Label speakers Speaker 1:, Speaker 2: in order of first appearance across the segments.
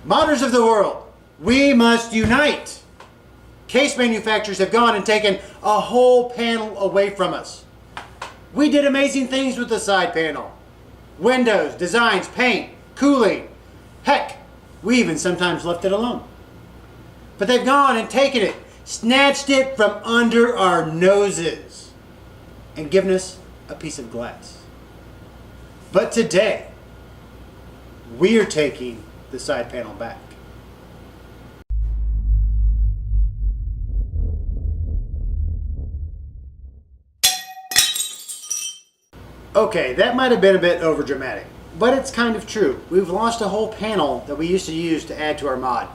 Speaker 1: Modders of the world, we must unite. Case manufacturers have gone and taken a whole panel away from us. We did amazing things with the side panel. Windows, designs, paint, cooling. Heck, we even sometimes left it alone. But they've gone and taken it, snatched it from under our noses, and given us a piece of glass. But today, we're taking the side panel back. Okay, that might have been a bit overdramatic, but it's kind of true. We've lost a whole panel that we used to use to add to our mod.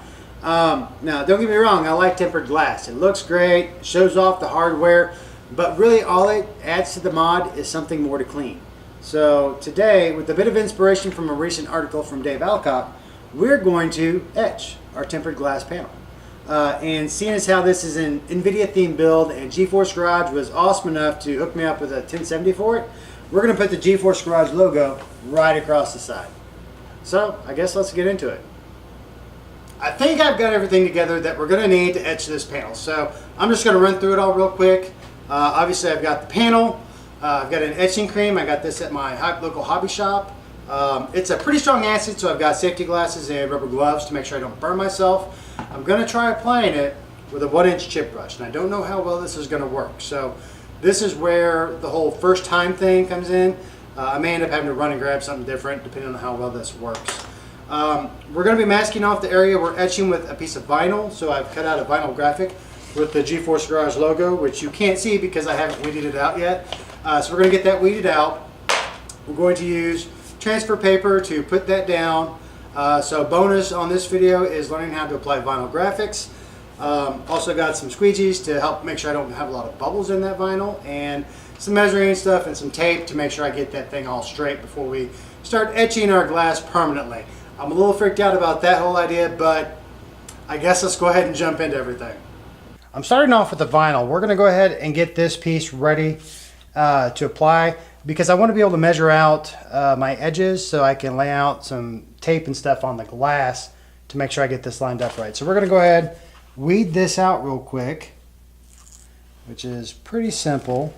Speaker 1: Now, don't get me wrong, I like tempered glass. It looks great, it shows off the hardware, but really all it adds to the mod is something more to clean. So today, with a bit of inspiration from a recent article from Dave Alcock, we're going to etch our tempered glass panel. And seeing as how this is an Nvidia themed build and GeForce Garage was awesome enough to hook me up with a 1070 for it, we're going to put the GeForce Garage logo right across the side. So I guess let's get into it. I think I've got everything together that we're going to need to etch this panel. So I'm just going to run through it all real quick. Obviously I've got the panel. I've got an etching cream. I got this at my local hobby shop. It's a pretty strong acid, so I've got safety glasses and rubber gloves to make sure I don't burn myself. I'm going to try applying it with a 1-inch chip brush, and I don't know how well this is going to work. So this is where the whole first time thing comes in. I may end up having to run and grab something different depending on how well this works. We're going to be masking off the area we're etching with a piece of vinyl, so I've cut out a vinyl graphic with the GeForce Garage logo, which you can't see because I haven't weeded it out yet. So we're going to get that weeded out. We're going to use transfer paper to put that down. So bonus on this video is learning how to apply vinyl graphics. Also got some squeegees to help make sure I don't have a lot of bubbles in that vinyl, and some measuring stuff and some tape to make sure I get that thing all straight before we start etching our glass permanently. I'm a little freaked out about that whole idea, but I guess let's go ahead and jump into everything. I'm starting off with the vinyl. We're going to go ahead and get this piece ready to apply because I want to be able to measure out my edges so I can lay out some tape and stuff on the glass to make sure I get this lined up right. So we're going to go ahead, weed this out real quick, which is pretty simple.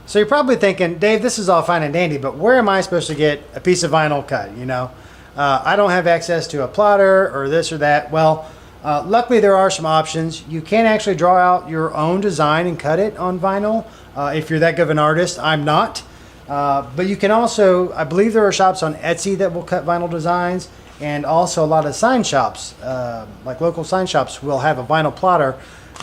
Speaker 1: So you're probably thinking, Dave, this is all fine and dandy, but where am I supposed to get a piece of vinyl cut? You know, I don't have access to a plotter or this or that. Well, luckily there are some options. You can actually draw out your own design and cut it on vinyl if you're that good of an artist. I'm not. But you can also, I believe there are shops on Etsy that will cut vinyl designs, and also a lot of sign shops, like local sign shops, will have a vinyl plotter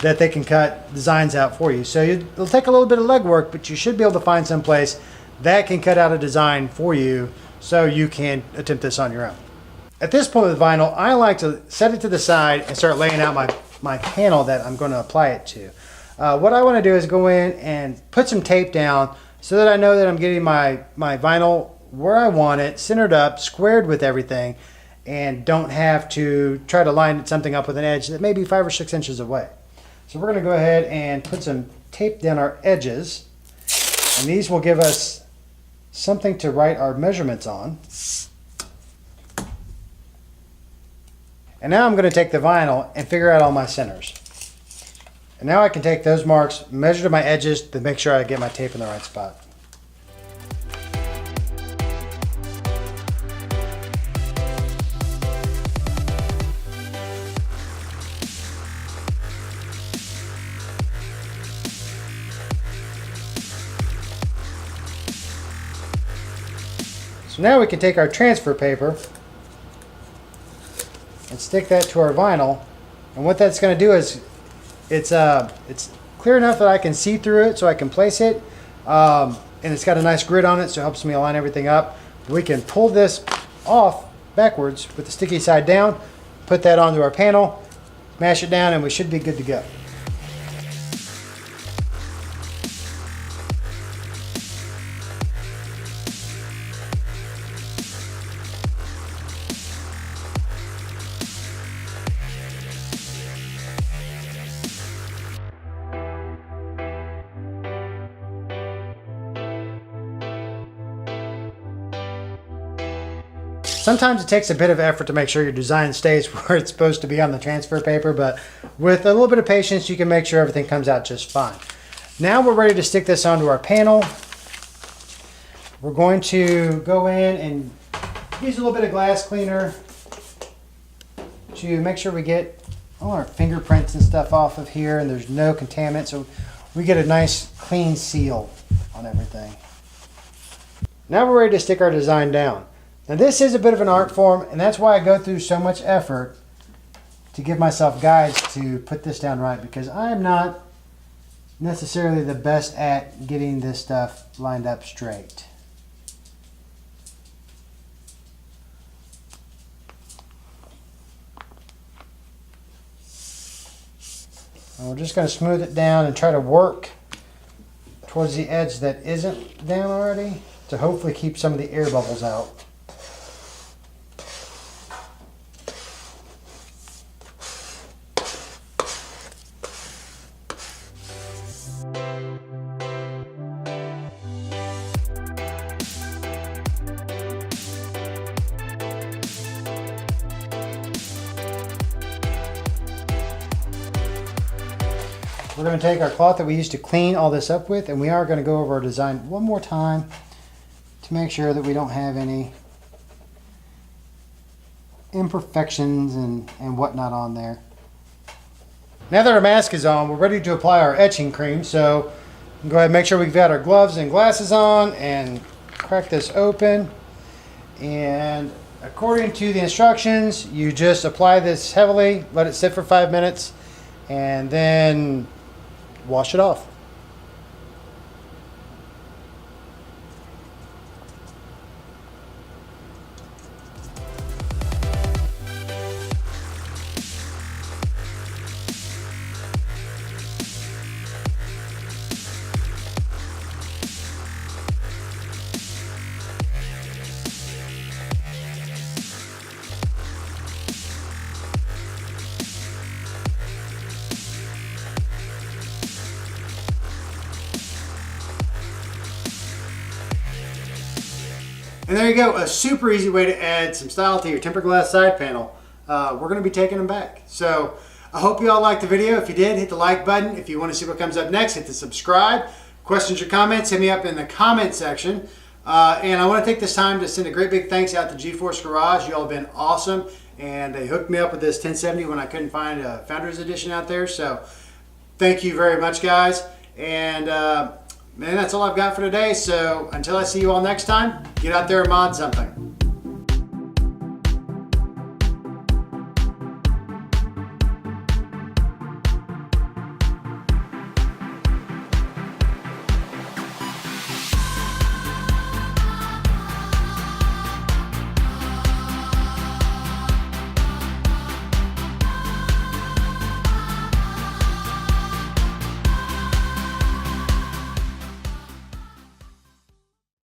Speaker 1: that they can cut designs out for you. So it'll take a little bit of legwork, but you should be able to find some place that can cut out a design for you so you can attempt this on your own. At this point with vinyl, I like to set it to the side and start laying out my panel that I'm going to apply it to. What I want to do is go in and put some tape down so that I know that I'm getting my vinyl where I want it, centered up, squared with everything, and don't have to try to line something up with an edge that may be 5 or 6 inches away. So we're going to go ahead and put some tape down our edges, and these will give us something to write our measurements on. And now I'm going to take the vinyl and figure out all my centers. And now I can take those marks, measure to my edges to make sure I get my tape in the right spot. So now we can take our transfer paper and stick that to our vinyl, and what that's going to do is it's clear enough that I can see through it so I can place it, and it's got a nice grid on it so it helps me align everything up. We can pull this off backwards with the sticky side down, put that onto our panel, mash it down, and we should be good to go. Sometimes it takes a bit of effort to make sure your design stays where it's supposed to be on the transfer paper, but with a little bit of patience, you can make sure everything comes out just fine. Now we're ready to stick this onto our panel. We're going to go in and use a little bit of glass cleaner to make sure we get all our fingerprints and stuff off of here and there's no contaminant, so we get a nice clean seal on everything. Now we're ready to stick our design down. Now this is a bit of an art form, and that's why I go through so much effort to give myself guides to put this down right, because I am not necessarily the best at getting this stuff lined up straight. And we're just going to smooth it down and try to work towards the edge that isn't down already to hopefully keep some of the air bubbles out. We're going to take our cloth that we used to clean all this up with, and we are going to go over our design one more time to make sure that we don't have any imperfections and whatnot on there. Now that our mask is on, we're ready to apply our etching cream, so go ahead and make sure we've got our gloves and glasses on and crack this open. And according to the instructions, you just apply this heavily, let it sit for 5 minutes, and then wash it off. And there you go, a super easy way to add some style to your tempered glass side panel. We're going to be taking them back. So I hope you all liked the video. If you did, hit the like button. If you want to see what comes up next, hit the subscribe. Questions or comments, hit me up in the comment section. And I want to take this time to send a great big thanks out to GeForce Garage. You all have been awesome. And they hooked me up with this 1070 when I couldn't find a Founders Edition out there. So thank you very much, guys. And man, that's all I've got for today. So until I see you all next time, get out there and mod something.